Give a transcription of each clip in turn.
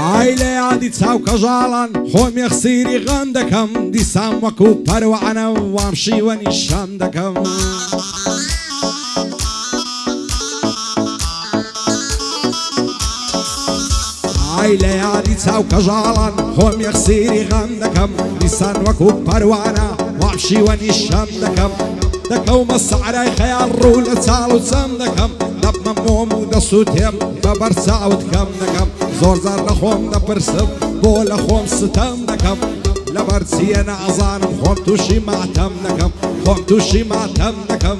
ئای لە یادی چاو کەژاڵان خۆم یەخسیری غەم دەکەم دیسان وەکو پەروانە وام شیوەنی شەم دەکەم ئای لە یادی چاو کەژاڵان خۆم یەخسیری غەم دەکەم دیسان وەکو پەروانە وام شیوەنی شەم دەکەم دەکەومە سەعرای خەیاڵ ڕوو لە چاڵ و چەم دەکەم دەبمە مۆم و دەسووتێم بە بەرچاوت کەم دەکەم زۆر جار لە خۆم دەپرسم بۆ لە خۆم ستەم دەکەم لەبەر چییە نەزانم خۆم تووشی ماتەم دەکەم خۆم تووشی ماتەم دەکەم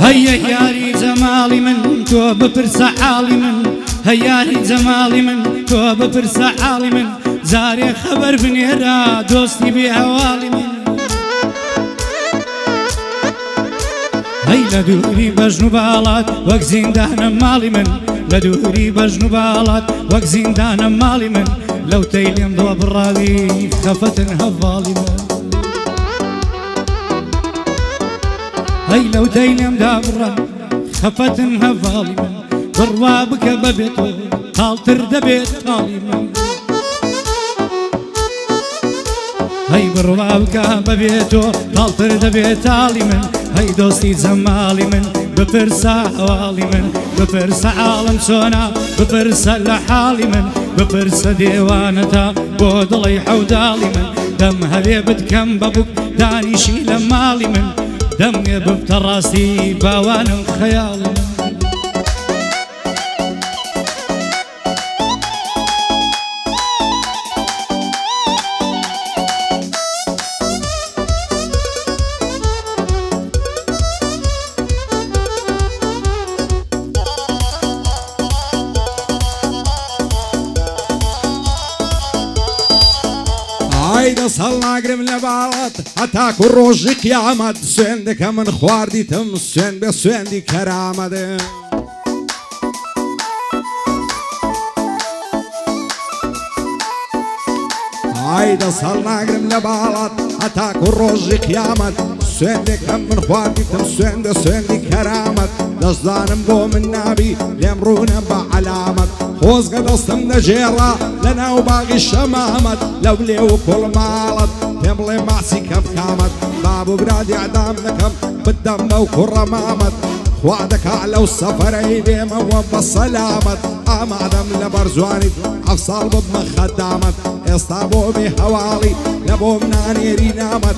هيا ياري جمالي من تو بپرسە حاڵی من هەیاری جەماڵی من تۆ بپرسە حاڵی من زارێ خەبەر بنێرە دۆستی بێ هەواڵی من هەی لە دووری بەژن و باڵات وەک زیندانە ماڵی من لە دووری بەژن و باڵات وەک زیندانە ماڵی من لەو تەی لێم دۆ بڕاوی خەفەتن هەڤاڵی من هەی لەو تەی لێم دابڕە خەفەتن هەڤاڵی من بڕوا بکە بەبێتۆ تاڵتر دەبێت تاڵی من هەی بڕوا بکە بەبێتۆ تاڵتر دەبێت تاڵی من هەی دۆستی جەماڵی من بپرسە هەواڵی من بپرسە حاڵم چۆنە بپرسە لە حاڵی من بپرسە دێوانەتە بۆ دڵی حەوداڵی من دەم هەوێ بتکەم بە بووک دانیشی لە ماڵی من دەمێ ببتە ڕاستی باوانم خەیاڵی من دەسەڵ ناگرم لە باڵات هەتاکو ڕۆژی قیامەت سوێن دەکە من خواردیتم سوێن بێ سوێندی کەرامەدە ئای دەسەڵ ناگرم لە باڵات هەتاکو ڕۆژی قیامەت سوێن دەکەم من خواردیتم سوێن بێ سوێندی کەرامەت دەشدانم بۆ من نابی لێم ڕوونە بە عەلامەت خۆزگە دەستم دەژێڕا لە ناو باغی شەمامەت لەو لێ و کوڵ ماڵت پێم بڵێ ماسی کەم کامەت باب و برادی عەدام دەکەم بدەم بەو کوڕە مامەت خوا دەکا لەو سەفەرەی بێمەوە بە سەلامەت ئامادەم لە بەرجوانیت حەف ساڵ ببمە خەدامەت ئێستا بۆ بێ هەواڵی لە بۆم نانێری نامەت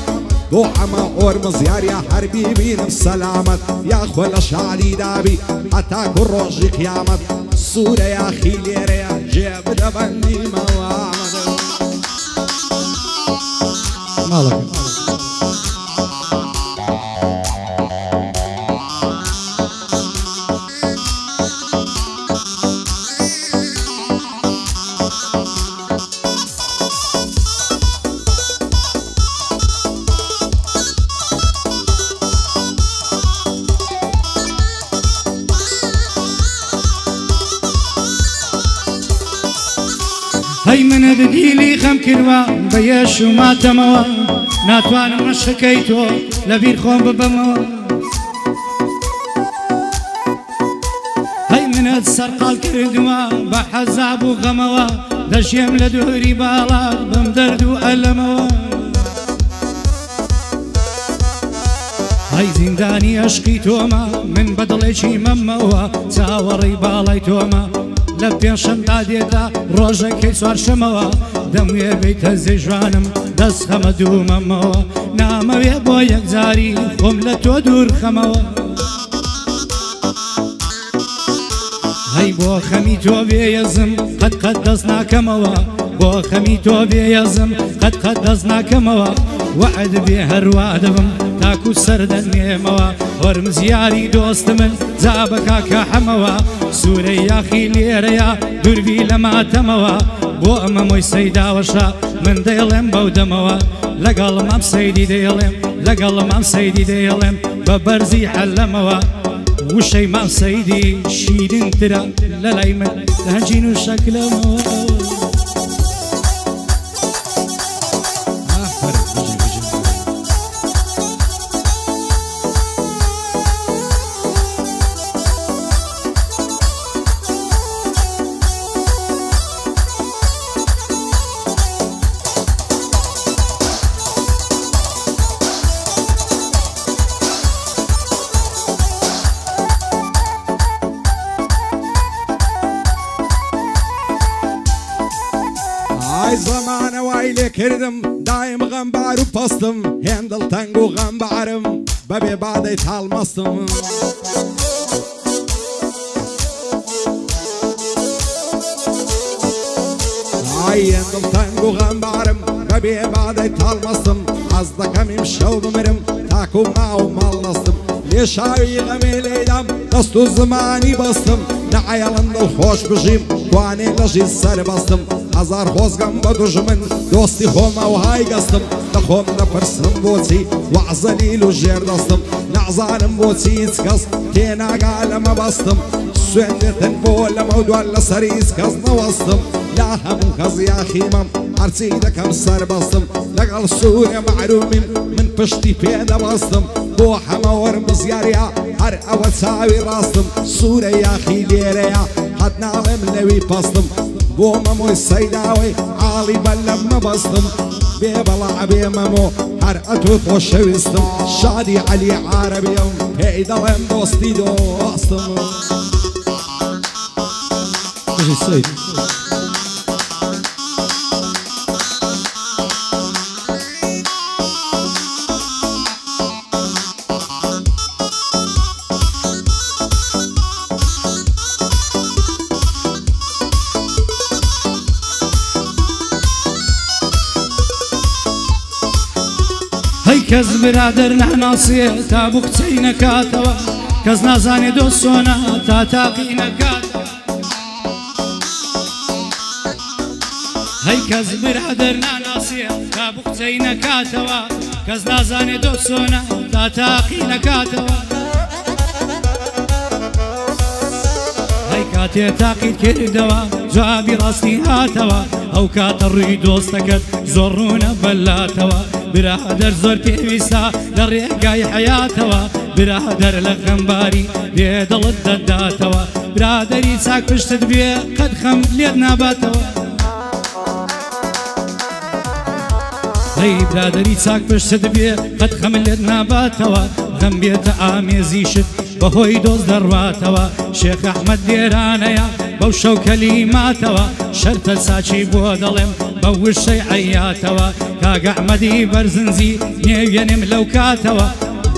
بۆ ئەمە ئۆرمزیاریا هەربی بینم سەلامەت یاخۆ لە شعری دابی هەتاکو ڕۆژی قیامەت سوورە یاخی لێرەیە جێ بدە بەندیمەوە هەی منە دیلی خەم کردوە بە یەش و ماتەمەوە ناتوانم مەشەکەی تۆ لەبیر خۆم ببەمەوە هەی منەت سەرقاڵ کردووە بە حەزاب و غەمەوە دەژێم لە دووری باڵات بەم دەرد و ئەلەمەوە هەی زیندانی عەشقی تۆمە من بە دڵێکی مەمەوە چاوەڕێی باڵای تۆمە لە پێشەمدا دێتە ڕۆژەکەی چوارشەمەوە دەموێ بیتە زێژوانم دەست خەمە دوومەمەوە نامەوێ بۆ یەکجاری خۆم لە تۆ دوور خەمەوە هەی بۆ خەمی تۆ بێیەزم قەت قەت دەست ناکەمەوە بۆ خەمی تۆ بێیەزم قەت قەت دەست ناکەمەوە وعد بێ هەروە دەبم تاکو سەردەنێمەوە وەرمزیاری دۆست من جا بە کاکە حەمەوە سوورەی یاخی لێرەیە دووربی لە ماتەمەوە بۆ ئەمە مۆی سەیداوەشە من دەیڵێم بەو دەمەوە لەگەڵ مام سەیدی دەیڵێم لەگەڵ مام سەیدی دەیڵێم بە بەرزی حەلەمەوە وشەی مام سەیدی شیرینترە لە لای من لە هەنجین و شەکلەمەوە زمانە وای لێ کردم دایم غەمبار و پەستم هێندڵ تەنگ و غەمبارم بەبێ بادەی تاڵمەستم ئای هێندڵ تەنگ و غەمبارم بەبێ بادەی تاڵمەستم حەز دەکەم ئیمشەو بمرم تاکو ماو ماڵ نەستم لێ شاوی غەمێ لێدام دەست و زمانی بەستم نەعەیەڵم دڵخۆش بژیم توانێ لەژی سەر بەستم هەزار خۆزگەم بە دوژمن دۆستی خۆمە و های گەستم لە خۆم دەپرسم بۆچی وەعزەلیل و ژێر دەستم نەعزانم بۆچی هیچ کەس تێناگا لەمە بەستم سوێندێتن بۆ لەمە دوان لەسەر هیچ کەس نەوەستم لا هەموو کەس یاخیمەم هەرچی دەکەم سەر بەستم لەگەڵ سوورە معرومیم من پشتی پێدەبەستم بۆ هەمە وەرم بزیاریا هەر ئەوە چاوی ڕاستم سوورە یاخی لێرەیە هەت ناڵێم لەوی پەستم بۆ مەمۆی سەیداوەی ئاڵی بەلەم مەبەستم بێ بەڵا بێ مەمۆ هەر ئەتۆ خۆشەویستم شادی عەلی عارەبیەم پێی دەڵێم دۆستی دۆستم هەی کەس برادەر ناناسێ تا بوو قسەی نەکاتەوە کەس نازانێ دۆست چۆنە تا تاقی نەکاتەوە هەی کەس برادەر ناناسێ تا بوو قسەی نەکاتەوە کەس نازانێ دۆست چۆنە تا تاقی نەکاتەوە هەی کاتێ تاقیت کردەوە جوابی ڕاستی هاتەوە ئەو کاتە ڕووی دۆستەکەت زۆر ڕوونە بەلاتەوە برادەر زۆر پێویستە لە ڕێگای حەیاتەوە برادەر لە غەمباری لێ دڵت دەداتەوە برادەری چاک پشتت بێ قەت خەم لێت ناباتەوە هەی برادەری چاک پشتت بێ قەت خەم لێت ناباتەوە غەم بێتە ئامێزیشت بەهۆی دۆست دەڕواتەوە شێخ ئەحمەد لێرانەیە بەو شەو کەلیماتەوە شەرتە ساچی بۆ دەڵێم بە وشەی عەیاتەوە کاگە ئەحمەدی بەرزنجی نێوێنم لەو کاتەوە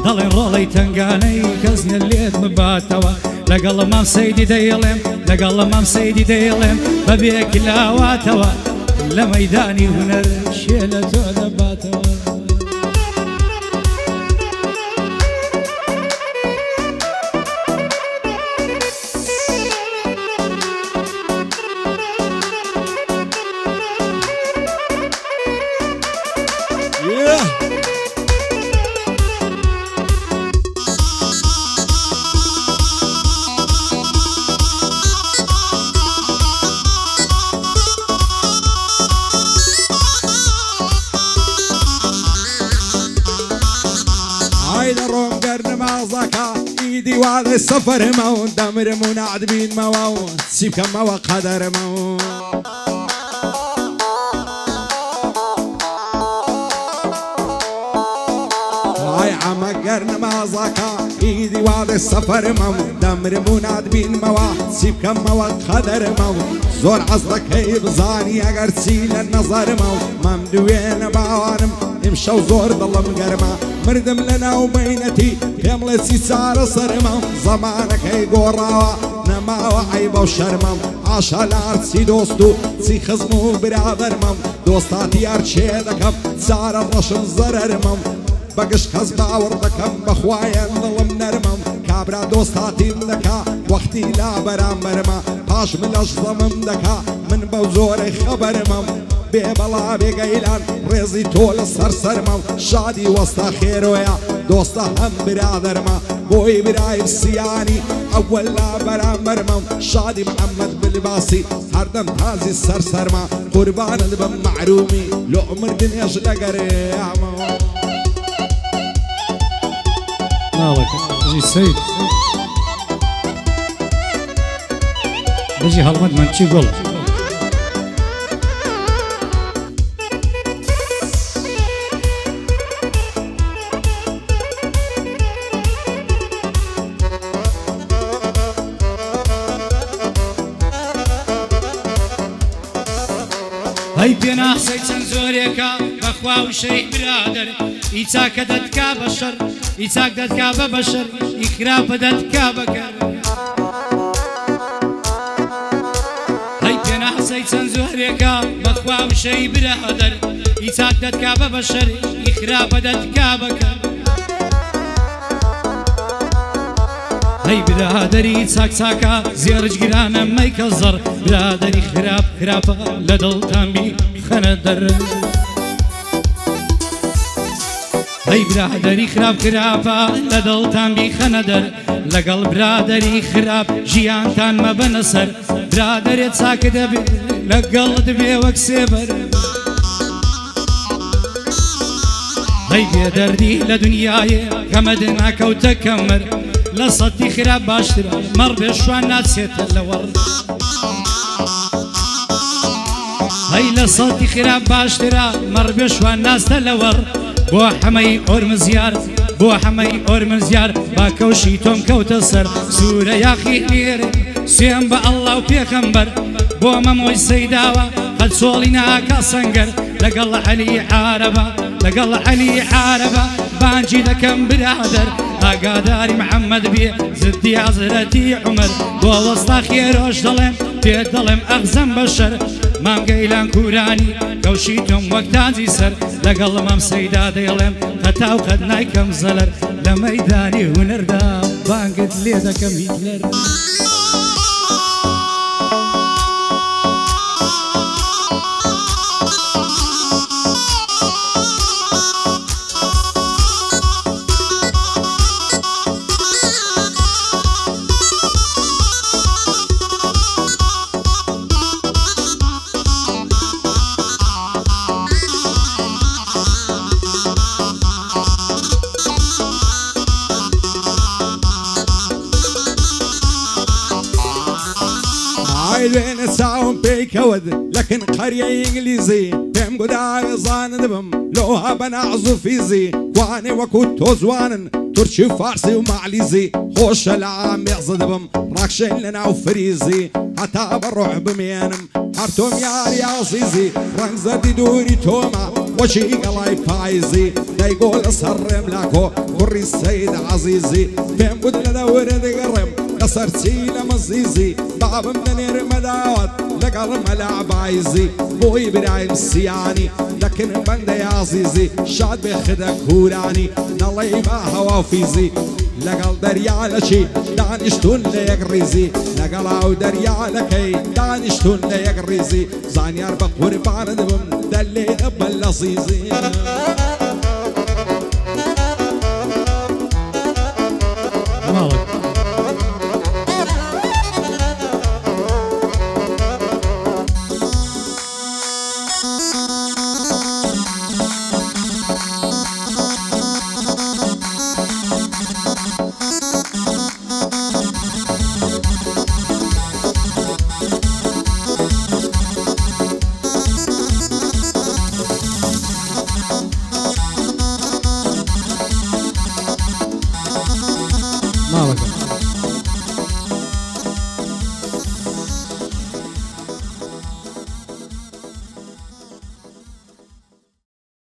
دەڵێن ڕۆڵەی تنگانەی کەس نە لێت بباتەوە لەگەڵ مام سەیدی دەیڵێم لەگەڵ مام سەیدی دەیڵێم بەبێ کلاواتەوە لە مەیدانی هونەر شێ لە تۆ دەباتەوە دیوالە سەفەرمە و دەمرم و نعدبینمەوە و چی بکەمەوە قەدەرمە و ئای ئەمە گەر نەمازەکە ئی دیوالە سەفەرمە و دەمرم و نعدبینمەوە چی بکەمەوە قەدەرمە و زۆر حەز دەکەی بزانی ئەگەر چی لە نەزەرمە و مەم دوێنە باوانم ئیمشەو زۆر دڵم گەرمە مردم لە ناو بەینەتی پێم بڵێ چی چارە سەرمە زەمانەکەی گۆڕاوە نەماوە عەیبە و شەرمەم ئاشا لە هەرچی دۆست و چی خزم و برادەرمەم دۆستاتی هەرچێ دەکەم چارە ڕەشم زەرەرمەم بەگشت کەس باوەڕ دەکەم بەخوایان دڵم نەرمەم کابرا دۆستاتیم دەکا وەختی لا بەرامبەرمە پاش منەش زەمم دەکا من بەو زۆرەی خەبەرمەم بێ بەڵا بێگەیلان ڕێزی تۆ لە سەرسەرمەم شادی وەستا خێرۆیە دۆستە هەم برادەرمە بۆی برای سیانی ئەوەل لا بەرامبەرمەم شادی محەممەد بلباسی هەردەم تازی سەرسەرمە قوربانت بەم معرومی لۆ مردنێش لەگەرێمەوە ماڵەکە بژی سەید بژی هەڵمەت منچی گوڵ هەی پێناخسەی چەند زۆرێکە بەخوا وشەی برادەر ئی چاکە دەتکا بە شەر ئی چاک دەتکا بە بەشەر ئی خراپە دەتکا بەکەر هەی پێناخسەی چەند زۆرێکە بەخوا وشەی برادەر ئی چاک دەتکا بە بەشەر ئی خراپە دەتکا بەکەر هەی برادەری چاک چاکە زێڕج گرانە مەیکە زەڕ برادەری خراپ خراپە لە دڵتان بیخەنە دەر هەی برادەری خراپ خراپە لە دڵتان بیخەنە دەر لەگەڵ برادەری خراپ ژیانتان مەبەنە سەر برادەرێ چاکە دەبێ لەگەڵت بێ وەک سێبەر هەی بێدەردی لە دنیایێ کەمەد ناکەوتە کەمەر لە سەتی خراپ باشترە مەڕ بێشوان ناچێتە لەوەڕ هەی لە سەتی خراپ باشترە مەڕ بێشوان ناستە لەوەڕ بۆ حەمەی ئۆرمزیار بۆ حەمەی ئۆرمزیار باکەوشی تۆم کەوتە سەر سوورە یاخی لێرە سوێن بە ئەڵڵا و پێخەمبەر بۆ مەمۆی سەیداوە قەت سۆڵی ناکە سەنگەر لەگەڵ عەلی عارەبە لەگەڵ عەلی عارەبە بانجی دەکەم برادەر ئاگاداری محەممەد بێ زدی حەزرەتی عومەر بۆ وەستا خێرۆش دەڵێم پێ دەڵێم ئەغزەم بەشەر مامگەیلان کوورانی کەوشی تۆم وەک تاجی سەر لەگەڵ مام سەیدا دەیڵێم هەتاو قەت نایکەم زەلەر لە مەیدانی هونەردا بانگت لێ دەکەم هیتلەر لێنە چاوم پێی کەوت لەکن قەریەی ئینگلیزی پێم گوداوێ زان دەبم لۆها بە نەعز و فیزی وانێ وەکو تۆ زوانن تورکی و فارسی و مەعلیزی خۆشە لە ئامێزە دەبم ڕاکشێن لە ناو فریزی هەتا بە ڕۆح بمێنم هەر تۆم یاری ئازیزی ڕەنگ زەردی دووری تۆمە وەچی گەڵای پاییزی دەیگۆ لە سەر ڕێم لاکۆ کوڕی سەید عەزیزی پێم گوت لە دەورە دەگەڕێم لەسەر چی لە مەزیزی بابم دەنێرمە داوەت لەگەڵ مەلا بایزی بۆی برایم سیانی لەکن بەندەی عەزیزی شاد بێ خدە کوورانی نەڵێی با هەوا فیزی لەگەڵ دەریالەچی دانیشتون لە یەک ڕیزی لەگەڵ ئاو دەریالەکەی دانیشتون لە یەک ڕیزی زانیار بە قوربانە دەبم دەلێ بە لە زیزی